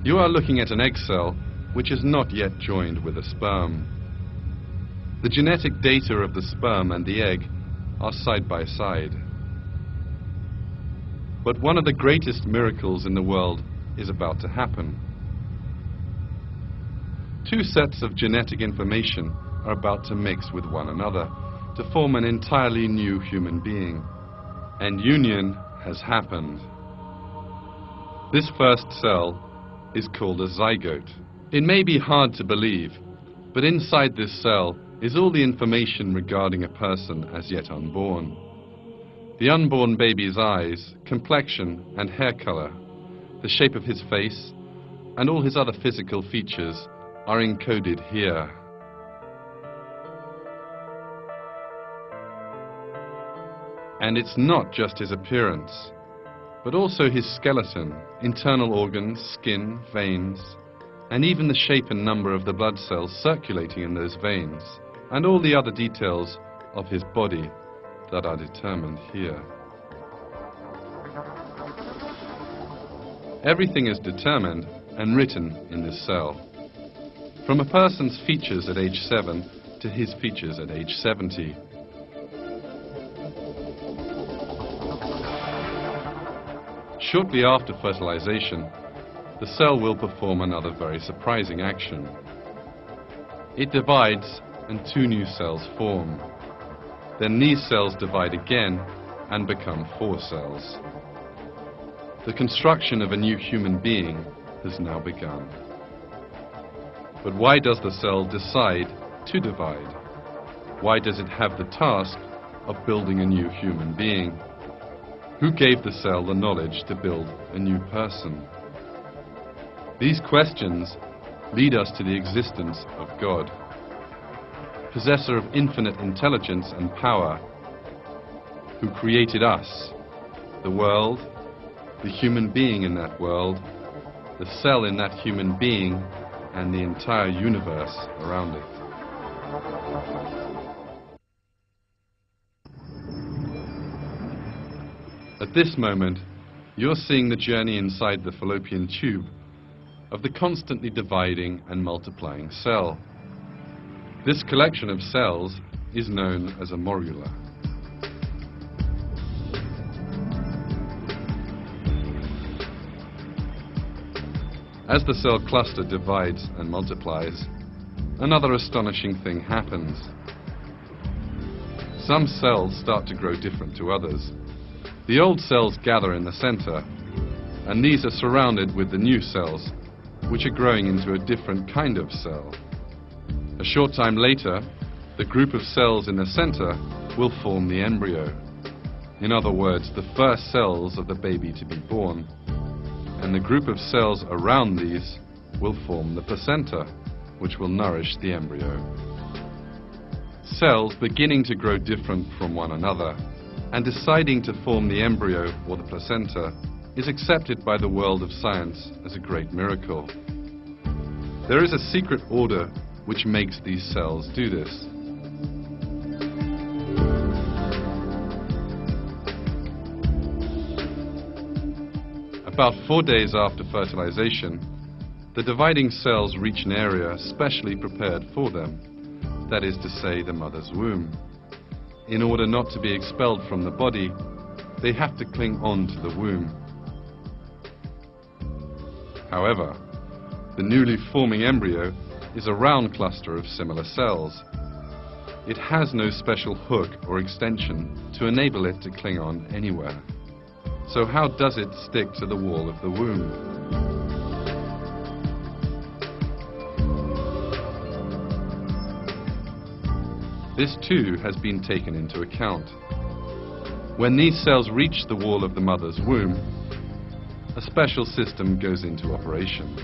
You are looking at an egg cell which is not yet joined with a sperm. The genetic data of the sperm and the egg are side by side. But one of the greatest miracles in the world is about to happen. Two sets of genetic information are about to mix with one another to form an entirely new human being. And union has happened. This first cell is called a zygote. It may be hard to believe, but inside this cell is all the information regarding a person as yet unborn. The unborn baby's eyes, complexion and hair color, the shape of his face, and all his other physical features are encoded here. And it's not just his appearance, but also his skeleton, internal organs, skin, veins, and even the shape and number of the blood cells circulating in those veins, and all the other details of his body that are determined here. Everything is determined and written in this cell, from a person's features at age 7 to his features at age 70. Shortly after fertilization, the cell will perform another very surprising action. It divides and two new cells form. Then these cells divide again and become 4 cells. The construction of a new human being has now begun. But why does the cell decide to divide? Why does it have the task of building a new human being? Who gave the cell the knowledge to build a new person? These questions lead us to the existence of God, possessor of infinite intelligence and power, who created us, the world, the human being in that world, the cell in that human being, and the entire universe around it. At this moment, you're seeing the journey inside the fallopian tube of the constantly dividing and multiplying cell. This collection of cells is known as a morula. As the cell cluster divides and multiplies, another astonishing thing happens. Some cells start to grow different to others. The old cells gather in the center, and these are surrounded with the new cells, which are growing into a different kind of cell. A short time later, the group of cells in the center will form the embryo. In other words, the first cells of the baby to be born. And the group of cells around these will form the placenta, which will nourish the embryo. Cells beginning to grow different from one another and deciding to form the embryo or the placenta is accepted by the world of science as a great miracle. There is a secret order which makes these cells do this. About 4 days after fertilization, the dividing cells reach an area specially prepared for them, that is to say, the mother's womb. In order not to be expelled from the body, they have to cling on to the womb. However, the newly forming embryo is a round cluster of similar cells. It has no special hook or extension to enable it to cling on anywhere. So how does it stick to the wall of the womb? This too has been taken into account. When these cells reach the wall of the mother's womb, a special system goes into operation.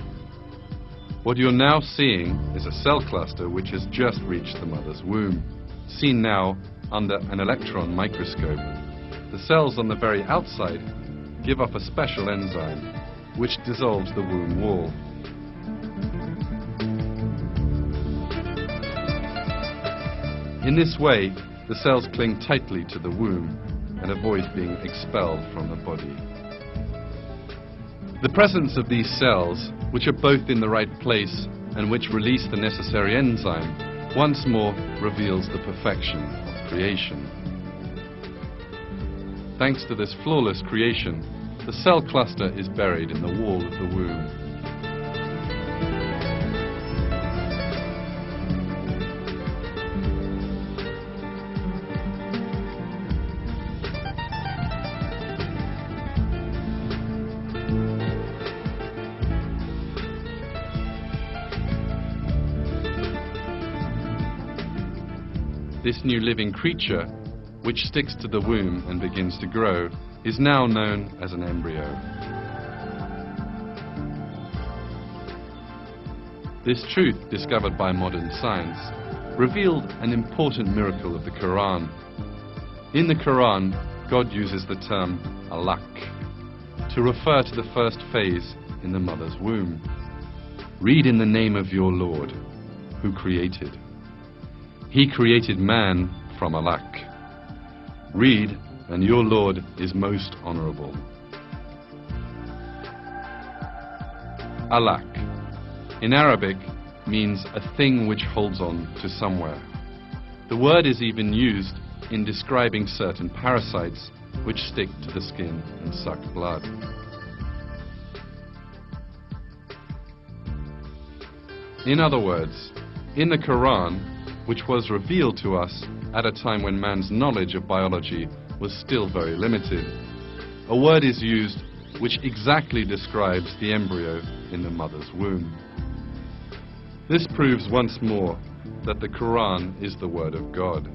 What you're now seeing is a cell cluster which has just reached the mother's womb, seen now under an electron microscope. The cells on the very outside give off a special enzyme which dissolves the womb wall. In this way, the cells cling tightly to the womb and avoid being expelled from the body. The presence of these cells which are both in the right place and which release the necessary enzyme, once more reveals the perfection of creation. Thanks to this flawless creation, the cell cluster is buried in the wall of the womb. This new living creature, which sticks to the womb and begins to grow, is now known as an embryo. This truth, discovered by modern science, revealed an important miracle of the Quran. In the Quran, God uses the term alaq to refer to the first phase in the mother's womb. Read in the name of your Lord, who created. He created man from alaq. Read, and your Lord is most honorable. Alaq, in Arabic, means a thing which holds on to somewhere. The word is even used in describing certain parasites which stick to the skin and suck blood. In other words, in the Quran, which was revealed to us at a time when man's knowledge of biology was still very limited, a word is used which exactly describes the embryo in the mother's womb. This proves once more that the Quran is the word of God.